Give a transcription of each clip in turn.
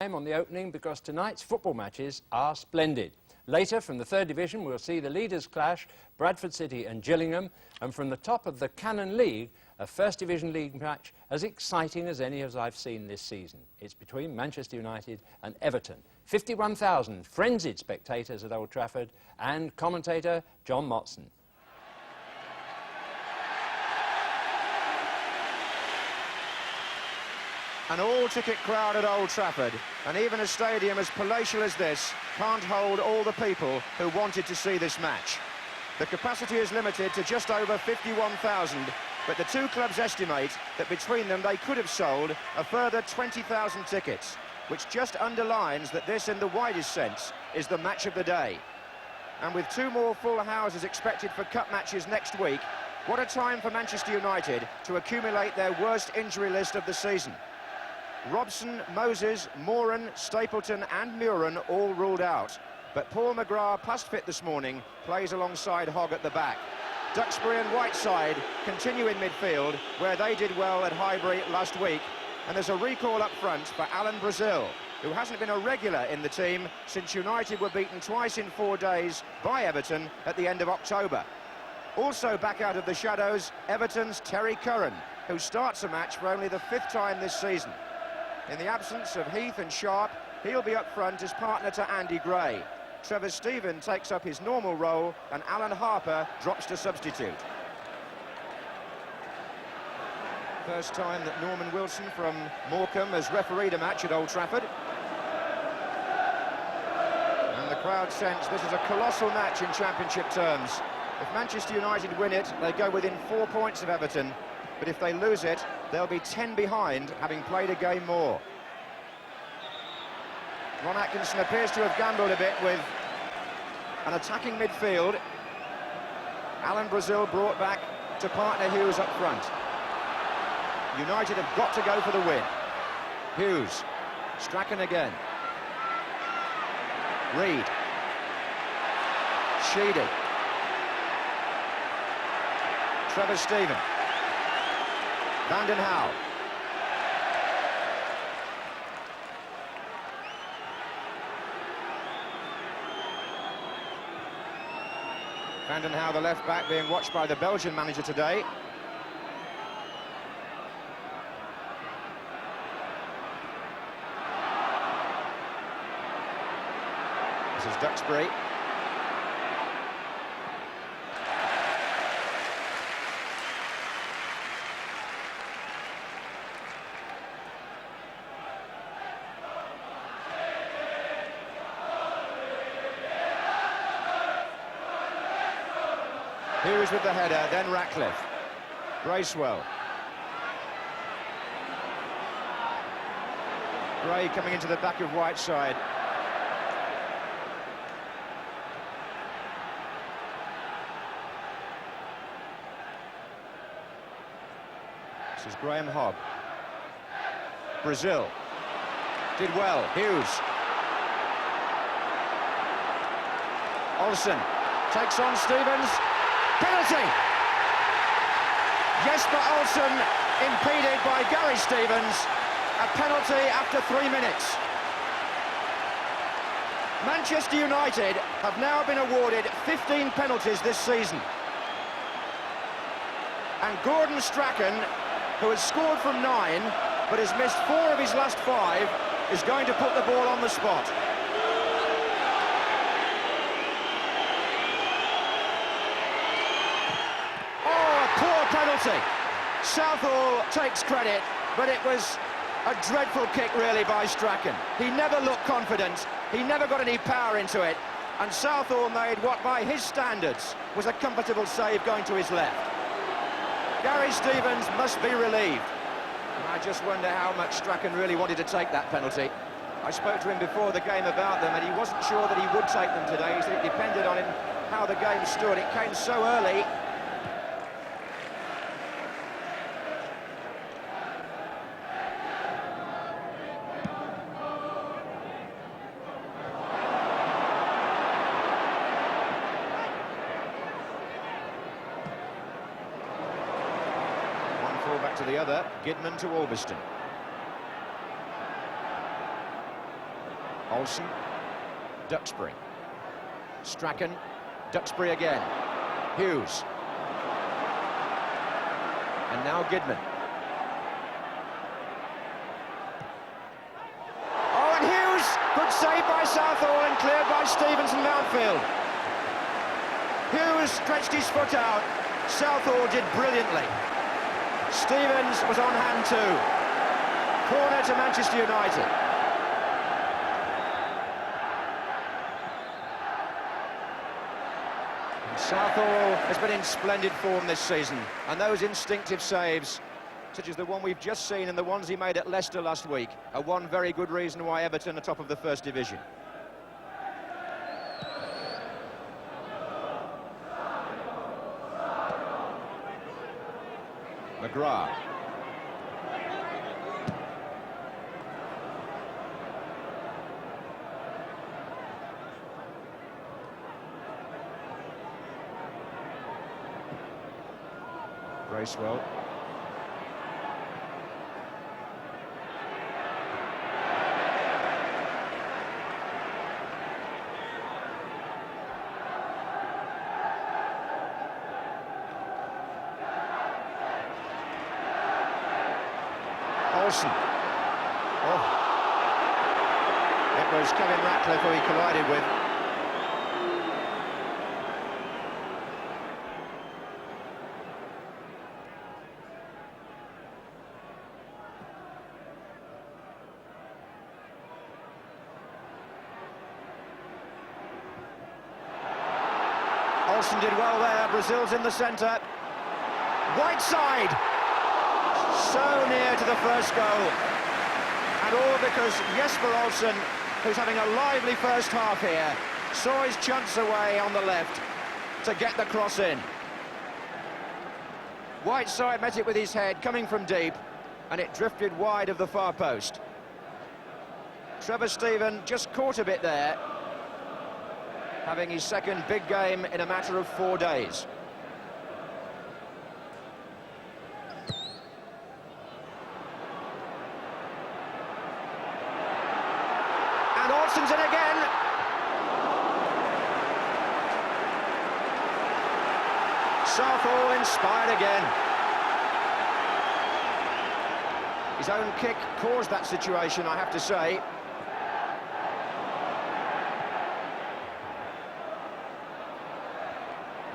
On the opening, because tonight's football matches are splendid. Later, from the third division, we'll see the leaders clash, Bradford City and Gillingham, and from the top of the Cannon League, a First Division League match as exciting as any as I've seen this season. It's between Manchester United and Everton. 51,000 frenzied spectators at Old Trafford, and commentator John Motson. An all-ticket crowd at Old Trafford, and even a stadium as palatial as this can't hold all the people who wanted to see this match. The capacity is limited to just over 51,000, but the two clubs estimate that between them they could have sold a further 20,000 tickets, which just underlines that this, in the widest sense, is the match of the day. And with two more full houses expected for cup matches next week, what a time for Manchester United to accumulate their worst injury list of the season. Robson, Moses, Moran, Stapleton and Muren all ruled out. But Paul McGrath, past fit this morning, plays alongside Hogg at the back. Duxbury and Whiteside continue in midfield, where they did well at Highbury last week. And there's a recall up front for Alan Brazil, who hasn't been a regular in the team since United were beaten twice in 4 days by Everton at the end of October. Also back out of the shadows, Everton's Terry Curran, who starts a match for only the 5th time this season. In the absence of Heath and Sharp, he'll be up front as partner to Andy Gray. Trevor Stephen takes up his normal role, and Alan Harper drops to substitute. First time that Norman Wilson from Morecambe has refereed a match at Old Trafford. And the crowd sense this is a colossal match in championship terms. If Manchester United win it, they go within 4 points of Everton. But if they lose it, they'll be 10 behind, having played a game more. Ron Atkinson appears to have gambled a bit with an attacking midfield. Alan Brazil brought back to partner Hughes up front. United have got to go for the win. Hughes, Strachan again. Reed. Sheedy. Trevor Stephen. Vanden Houwe. Vanden Houwe, the left back, being watched by the Belgian manager today. This is Duxbury. Hughes with the header, then Ratcliffe. Bracewell. Gray coming into the back of Whiteside. This is Graham Hogg. Brazil. Did well. Hughes. Olsen takes on Stevens. Penalty! Jesper Olsen impeded by Gary Stevens. A penalty after 3 minutes. Manchester United have now been awarded 15 penalties this season. And Gordon Strachan, who has scored from 9 but has missed 4 of his last 5, is going to put the ball on the spot. Penalty. Southall takes credit, but it was a dreadful kick really by Strachan. He never looked confident, he never got any power into it, and Southall made what by his standards was a comfortable save going to his left. Gary Stevens must be relieved. And I just wonder how much Strachan really wanted to take that penalty. I spoke to him before the game about them, and he wasn't sure that he would take them today. He said it depended on him how the game stood. It came so early. Back to the other, Gidman to Albiston. Olsen, Duxbury, Strachan, Duxbury again, Hughes, and now Gidman. Oh, and Hughes, good save by Southall and cleared by Stevens and Manfield. Hughes stretched his foot out, Southall did brilliantly. Stevens was on hand too. Corner to Manchester United. Southall has been in splendid form this season, and those instinctive saves, such as the one we've just seen and the ones he made at Leicester last week, are one very good reason why Everton are top of the First Division. McGrath. Bracewell. Olsen. Oh. It was Kevin Ratcliffe who he collided with. Olsen did well there. Brazil's in the centre. Whiteside. So near to the first goal. And all because Jesper Olsen, who's having a lively first half here, saw his chance away on the left to get the cross in. Whiteside met it with his head coming from deep, and it drifted wide of the far post. Trevor Steven just caught a bit there, having his second big game in a matter of 4 days. And Olsen's in again. Southall inspired again. His own kick caused that situation, I have to say.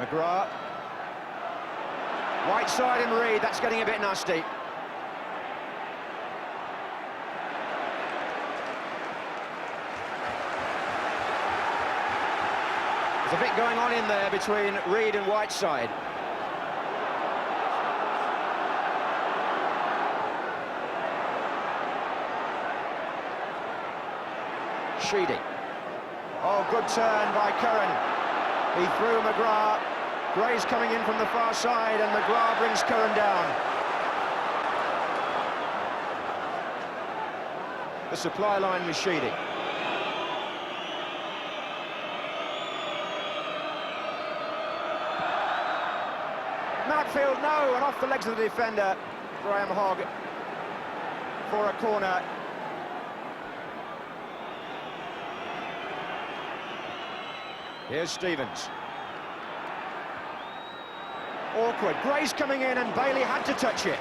McGrath. Whiteside and Reed, that's getting a bit nasty. There's a bit going on in there between Reed and Whiteside. Sheedy. Oh, good turn by Curran. He threw McGrath. Gray's coming in from the far side, and McGrath brings Curran down. The supply line was Sheedy. Manfield, no, and off the legs of the defender, Graham Hogg, for a corner. Here's Stevens. Awkward. Gray's coming in and Bailey had to touch it.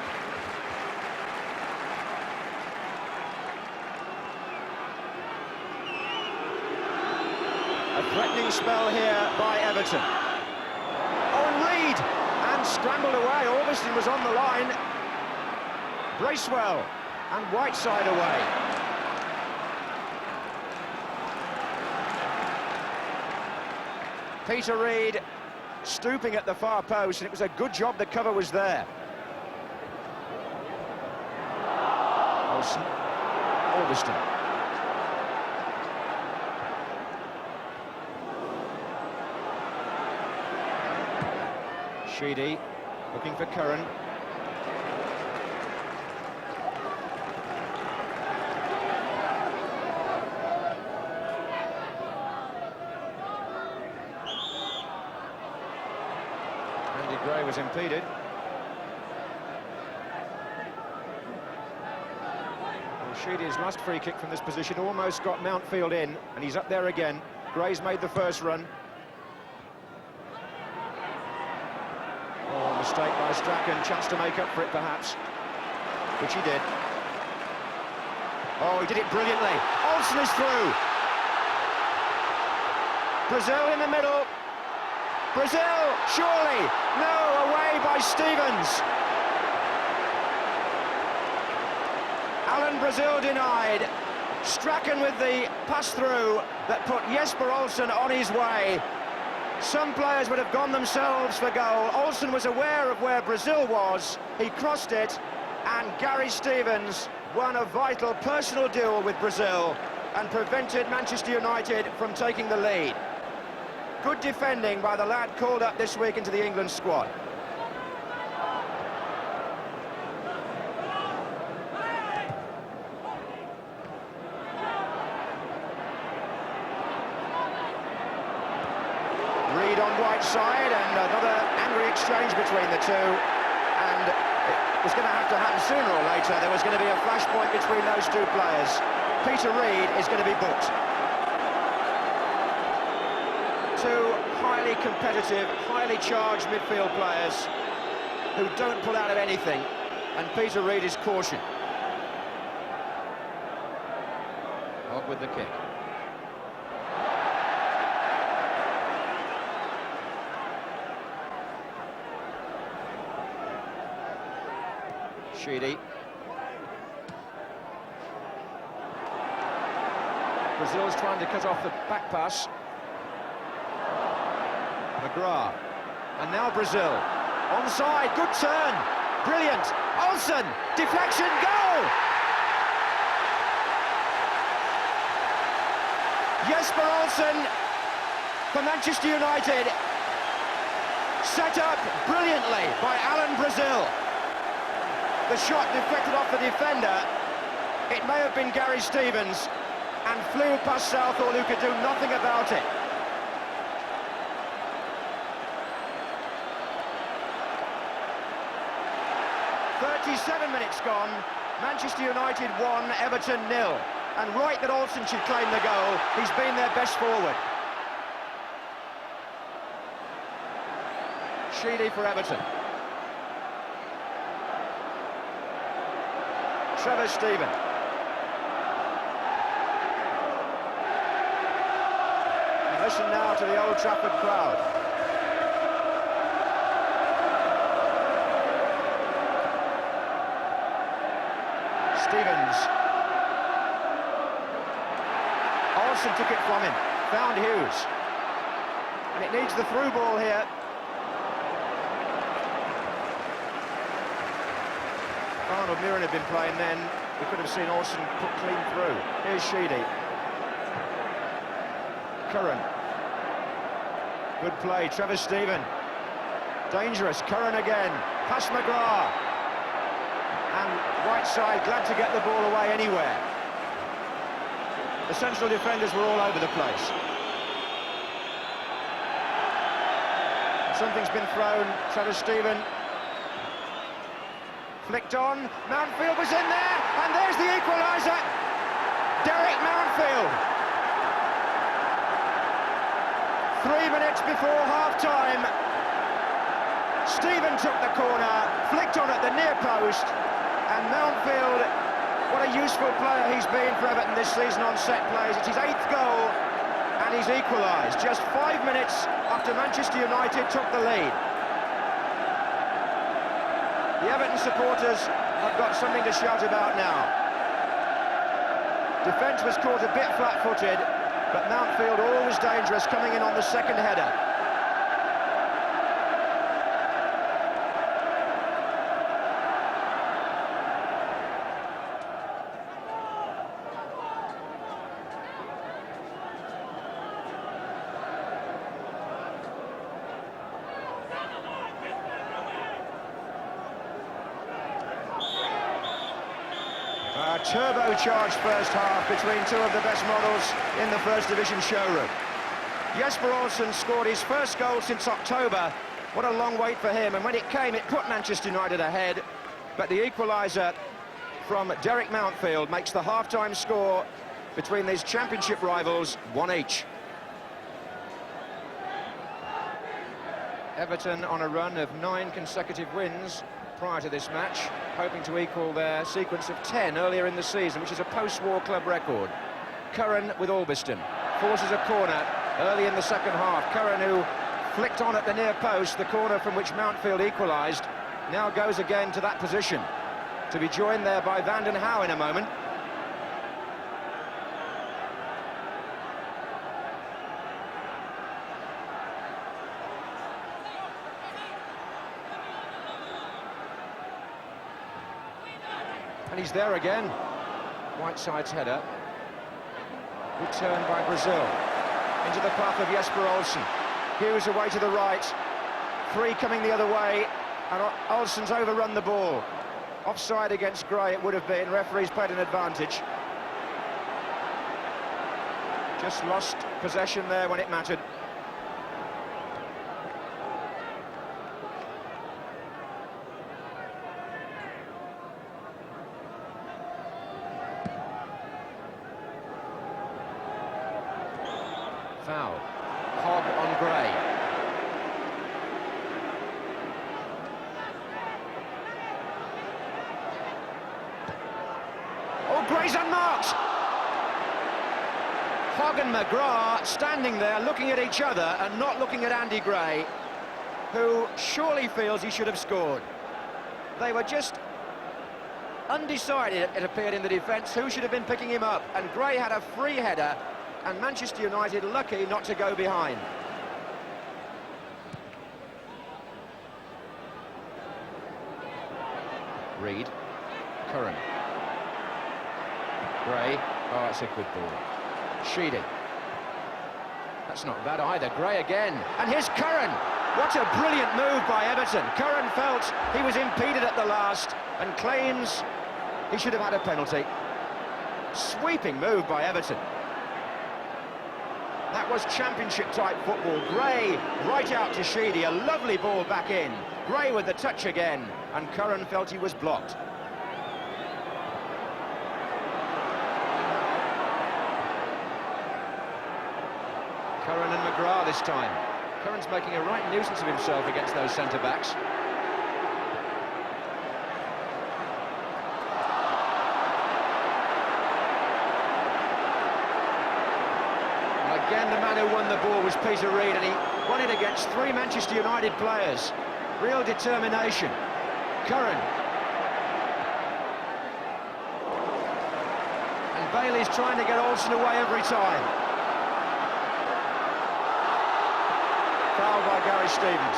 A threatening spell here by Everton. Oh, and Reed! And scrambled away. Augustin was on the line. Bracewell and Whiteside away. Peter Reed stooping at the far post, and it was a good job the cover was there. Olsen, Augustin. Sheedy looking for Curran. Gray was impeded. Sheedy's last free kick from this position almost got Manfield in, and he's up there again. Gray's made the first run. Oh, mistake by Strachan, chance to make up for it perhaps, which he did. Oh, he did it brilliantly. Olsen is through. Brazil in the middle. Brazil, surely. No, away by Stevens. Alan Brazil denied. Strachan with the pass-through that put Jesper Olsen on his way. Some players would have gone themselves for goal. Olsen was aware of where Brazil was. He crossed it, and Gary Stevens won a vital personal duel with Brazil and prevented Manchester United from taking the lead. Good defending by the lad called up this week into the England squad. Reed on right side, and another angry exchange between the two, and it was going to have to happen sooner or later. There was going to be a flashpoint between those two players. Peter Reed is going to be booked. Two highly competitive, highly charged midfield players who don't pull out of anything, and Peter Reed is cautioned. Hogg with the kick. Sheedy. Brazil's trying to cut off the back pass. McGrath. And now Brazil. Onside, good turn. Brilliant. Olsen, deflection, goal! Jesper Olsen for Manchester United. Set up brilliantly by Alan Brazil. The shot deflected off the defender. It may have been Gary Stevens and flew past Southall, who could do nothing about it. "37 minutes gone, Manchester United 1, Everton 0. And right that Olsen should claim the goal. He's been their best forward. Sheedy for Everton. Trevor Stephen. And listen now to the Old Trafford crowd. Stevens. Olsen took it from him, found Hughes. And it needs the through ball here. Arnold Mirren had been playing then. We could have seen Olsen put clean through. Here's Sheedy. Curran. Good play, Trevor Stephen. Dangerous, Curran again. Past McGrath. And right side, glad to get the ball away anywhere. The central defenders were all over the place. Something's been thrown, Trevor Stephen. Flicked on, Manfield was in there, and there's the equaliser. Derek Manfield. 3 minutes before half-time. Stephen took the corner, flicked on at the near post, and Manfield, what a useful player he's been for Everton this season on set plays. It's his 8th goal, and he's equalised just 5 minutes after Manchester United took the lead. The Everton supporters have got something to shout about now. Defence was caught a bit flat-footed, but Manfield always dangerous coming in on the second header. A turbocharged first half between two of the best models in the First Division showroom. Jesper Olsen scored his first goal since October. What a long wait for him, and when it came, it put Manchester United ahead. But the equaliser from Derek Mountfield makes the half-time score between these championship rivals 1 each. Everton on a run of 9 consecutive wins prior to this match, hoping to equal their sequence of 10 earlier in the season, which is a post-war club record. Curran with Albiston forces a corner early in the second half. Curran, who flicked on at the near post, the corner from which Manfield equalised, now goes again to that position, to be joined there by Van den Houw in a moment. And he's there again. Whiteside's header. Good turn by Brazil. Into the path of Jesper Olsen. Hughes away to the right. 3 coming the other way. And Olsen's overrun the ball. Offside against Gray it would have been. Referees played an advantage. Just lost possession there when it mattered. Foul. Hogg on Gray. Oh, Gray's unmarked! Hogg and McGrath standing there looking at each other and not looking at Andy Gray, who surely feels he should have scored. They were just undecided, it appeared, in the defence, who should have been picking him up, and Gray had a free header, and Manchester United lucky not to go behind. Reed. Curran. Gray. Oh, it's a good ball. Sheedy. That's not bad either. Gray again. And here's Curran. What a brilliant move by Everton. Curran felt he was impeded at the last and claims he should have had a penalty. Sweeping move by Everton. That was championship-type football. Gray right out to Sheedy, a lovely ball back in. Gray with the touch again, and Curran felt he was blocked. Curran and McGrath this time. Curran's making a right nuisance of himself against those centre-backs. Again, the man who won the ball was Peter Reid, and he won it against 3 Manchester United players. Real determination. Curran. And Bailey's trying to get Olsen away every time. Foul by Gary Stevens.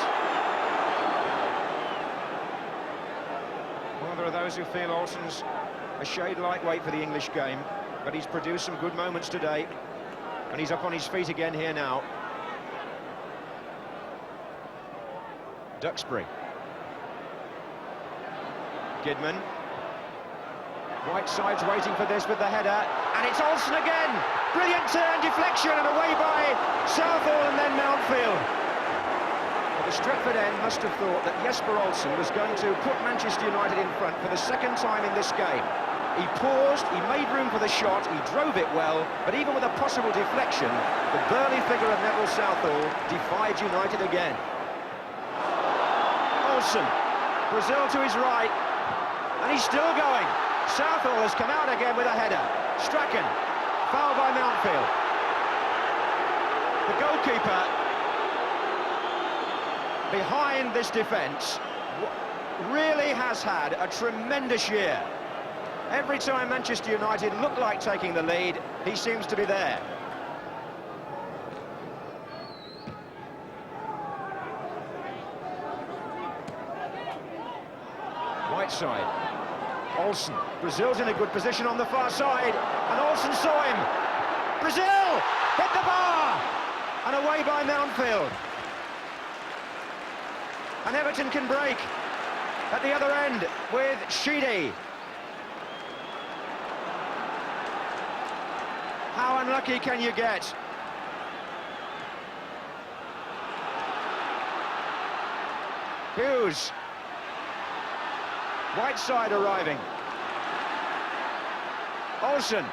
Well, there are those who feel Olsen's a shade lightweight for the English game, but he's produced some good moments today. And he's up on his feet again here now. Duxbury. Gidman. Whiteside's waiting for this with the header, and it's Olsen again! Brilliant turn, deflection, and away by Southall and then Manfield. Well, the Stretford end must have thought that Jesper Olsen was going to put Manchester United in front for the second time in this game. He paused, he made room for the shot, he drove it well, but even with a possible deflection, the burly figure of Neville Southall defied United again. Olsen, Brazil to his right, and he's still going. Southall has come out again with a header. Strachan, foul by Manfield. The goalkeeper behind this defence really has had a tremendous year. Every time Manchester United look like taking the lead, he seems to be there. Whiteside. Olsen. Brazil's in a good position on the far side, and Olsen saw him. Brazil! Hit the bar! And away by Manfield. And Everton can break at the other end with Sheedy. How unlucky can you get? Hughes. Whiteside arriving. Olsen.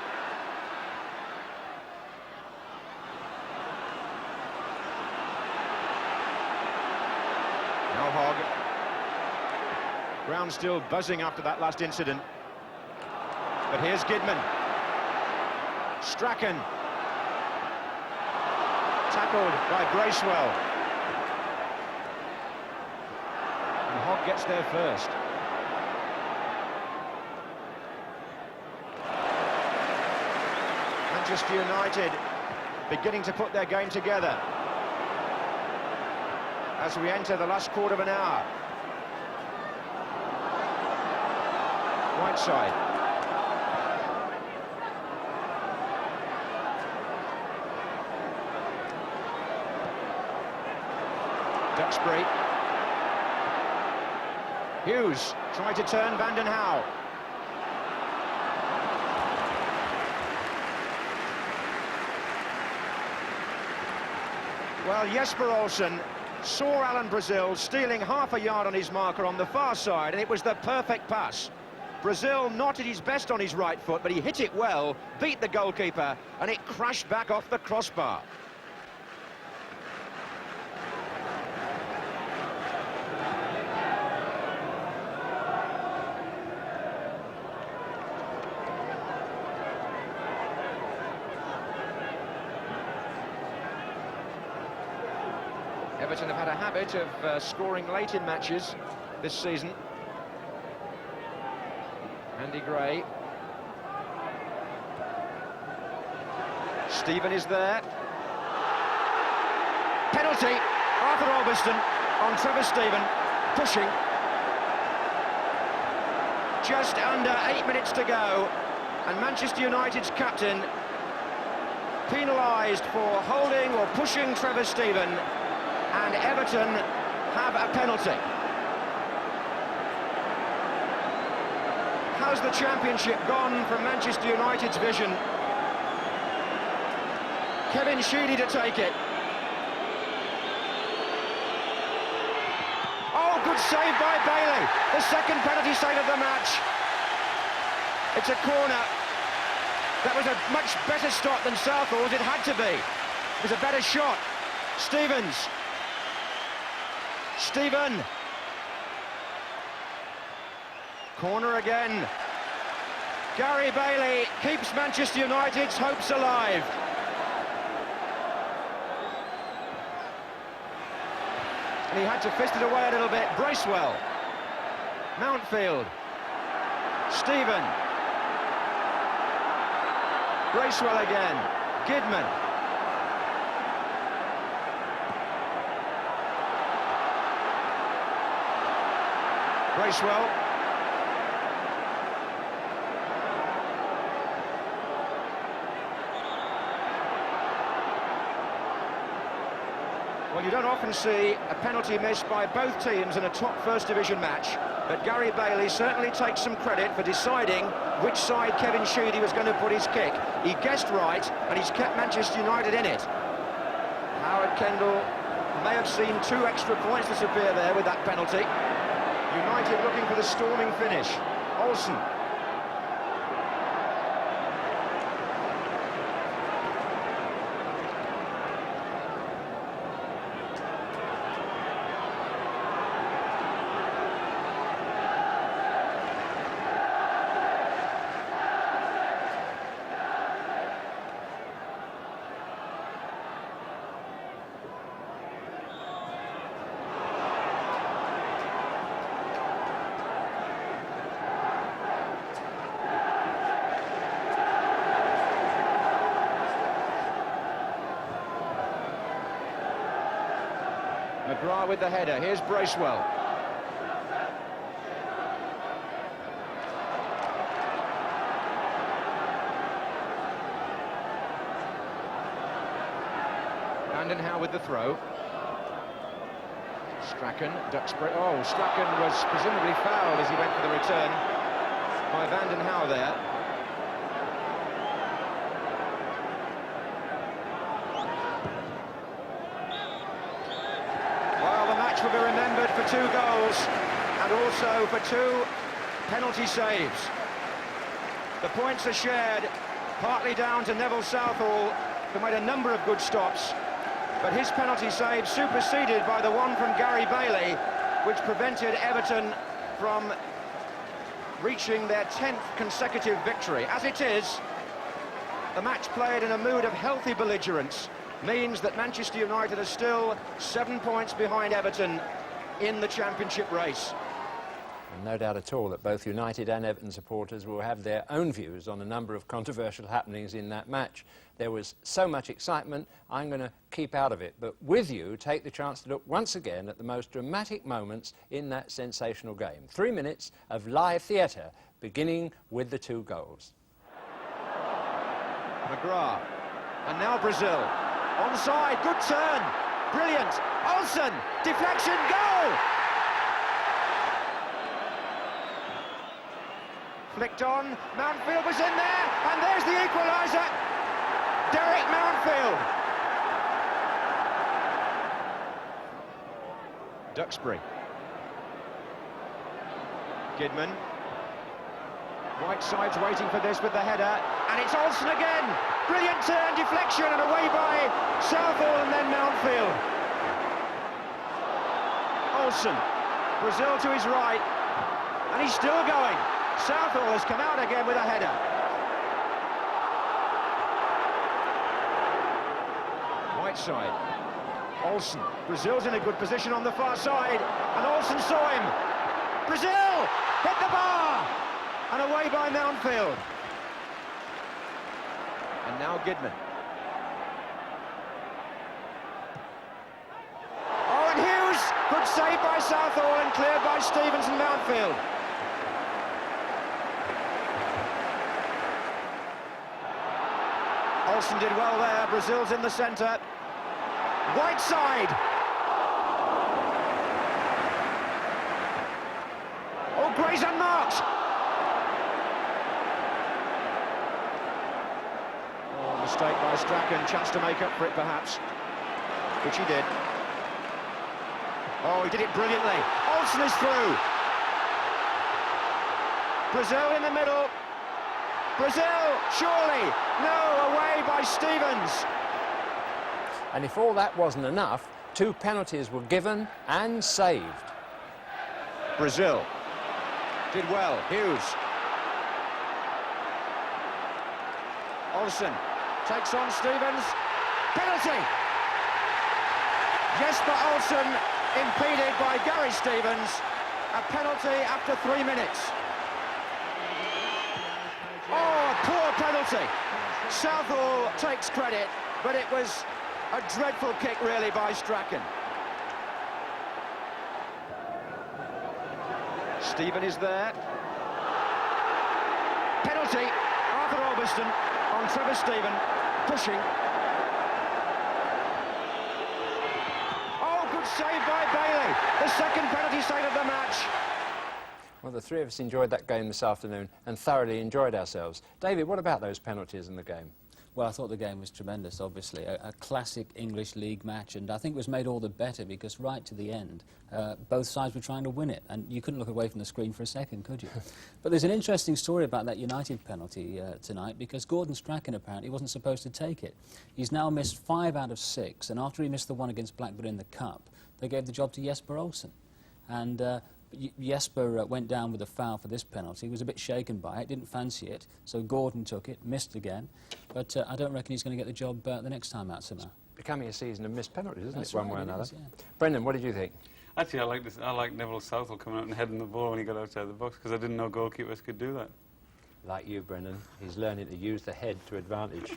Now Hogg. Ground still buzzing after that last incident. But here's Gidman. Strachan. Tackled by Bracewell. And Hogg gets there first. Manchester United beginning to put their game together as we enter the last quarter of an hour. Whiteside. Duxbury. Hughes tried to turn Van den Hauwe. Well, Jesper Olsen saw Alan Brazil stealing half a yard on his marker on the far side, and it was the perfect pass. Brazil not at his best on his right foot, but he hit it well, beat the goalkeeper, and it crashed back off the crossbar. Everton have had a habit of scoring late in matches this season. Andy Gray. Stephen is there. Penalty. Arthur Albiston on Trevor Stephen, pushing. Just under 8 minutes to go, and Manchester United's captain penalised for holding or pushing Trevor Stephen, and Everton have a penalty. Has the championship gone from Manchester United's vision? Kevin Sheedy to take it. Oh, good save by Bailey. The second penalty save of the match. It's a corner. That was a much better stop than Southall's. It had to be. It was a better shot. Stevens. Stephen. Corner again. Gary Bailey keeps Manchester United's hopes alive. And he had to fist it away a little bit. Bracewell. Manfield. Stephen. Bracewell again. Gidman. Bracewell. Well, you don't often see a penalty missed by both teams in a top First Division match, but Gary Bailey certainly takes some credit for deciding which side Kevin Sheedy was going to put his kick. He guessed right, and he's kept Manchester United in it. Howard Kendall may have seen 2 extra points disappear there with that penalty. United looking for the storming finish. Olsen. McGrath with the header. Here's Bracewell. Van den Hauwe with the throw. Strachan, Duxbury. Oh, Strachan was presumably fouled as he went for the return by Van den Hauwe there. Will be remembered for 2 goals and also for 2 penalty saves. The points are shared, partly down to Neville Southall, who made a number of good stops, but his penalty save superseded by the one from Gary Bailey, which prevented Everton from reaching their 10th consecutive victory. As it is, the match played in a mood of healthy belligerence means that Manchester United are still 7 points behind Everton in the championship race. And no doubt at all that both United and Everton supporters will have their own views on a number of controversial happenings in that match. There was so much excitement, I'm going to keep out of it, but with you, take the chance to look once again at the most dramatic moments in that sensational game. 3 minutes of live theatre, beginning with the 2 goals. McGrath, and now Brazil. Onside, good turn, brilliant. Olsen, deflection, goal! Flicked on, Manfield was in there, and there's the equaliser. Derek Manfield. Duxbury. Kidman. Whiteside's waiting for this with the header, and it's Olsen again. Brilliant turn, deflection, and away by Southall and then Manfield. Olsen. Brazil to his right, and he's still going. Southall has come out again with a header. Whiteside. Olsen. Brazil's in a good position on the far side, and Olsen saw him. Brazil hit the bar, and away by Manfield. And now Kidman. Oh, and Hughes, good save by Southall and cleared by Stevens and Manfield. Olsen did well there, Brazil's in the centre. Whiteside. Oh, Gray's unmarked. Oh, mistake by Strachan, chance to make up for it perhaps, which he did. Oh, he did it brilliantly. Olsen is through. Brazil in the middle. Brazil, surely. No, away by Stevens. And if all that wasn't enough, 2 penalties were given and saved. Brazil did well. Hughes. Olsen takes on Stevens. Penalty. Jesper Olsen impeded by Gary Stevens. A penalty after 3 minutes. Oh, a poor penalty. Southall takes credit, but it was a dreadful kick really by Strachan. Stephen is there. Penalty. Arthur Albiston on Trevor Stephen, pushing. Oh, good save by Bailey. The second penalty save of the match. Well, the 3 of us enjoyed that game this afternoon and thoroughly enjoyed ourselves. David, what about those penalties in the game? Well, I thought the game was tremendous, obviously. A classic English League match, and I think it was made all the better because right to the end, both sides were trying to win it, and you couldn't look away from the screen for a second, could you? But there's an interesting story about that United penalty tonight, because Gordon Strachan apparently wasn't supposed to take it. He's now missed 5 out of 6, and after he missed the one against Blackburn in the Cup, they gave the job to Jesper Olsen. And Jesper went down with a foul for this penalty. He was a bit shaken by it, didn't fancy it, so Gordon took it, missed again. But I don't reckon he's going to get the job the next time out somehow. Becoming a season of missed penalties, isn't That's it, one right, way or another? is, yeah. Brendan, what did you think? Actually, I like Neville Southall coming out and heading the ball when he got outside the box, because I didn't know goalkeepers could do that. Like you, Brendan, he's learning to use the head to advantage.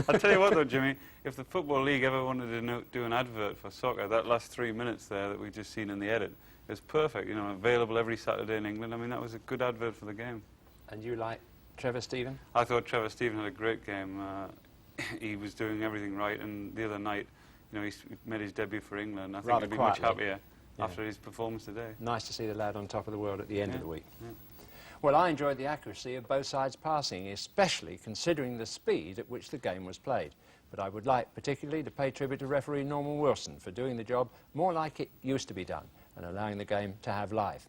I'll tell you what, though, Jimmy, if the Football League ever wanted to do an advert for soccer, that last 3 minutes there that we've just seen in the edit, it's perfect, you know, available every Saturday in England. I mean, that was a good advert for the game. And you like Trevor Stephen? I thought Trevor Stephen had a great game. He was doing everything right, and the other night, you know, he made his debut for England. I think he'd be much happier after his performance today. Nice to see the lad on top of the world at the end of the week. Yeah. Well, I enjoyed the accuracy of both sides passing, especially considering the speed at which the game was played. But I would like particularly to pay tribute to referee Norman Wilson for doing the job more like it used to be done and allowing the game to have life.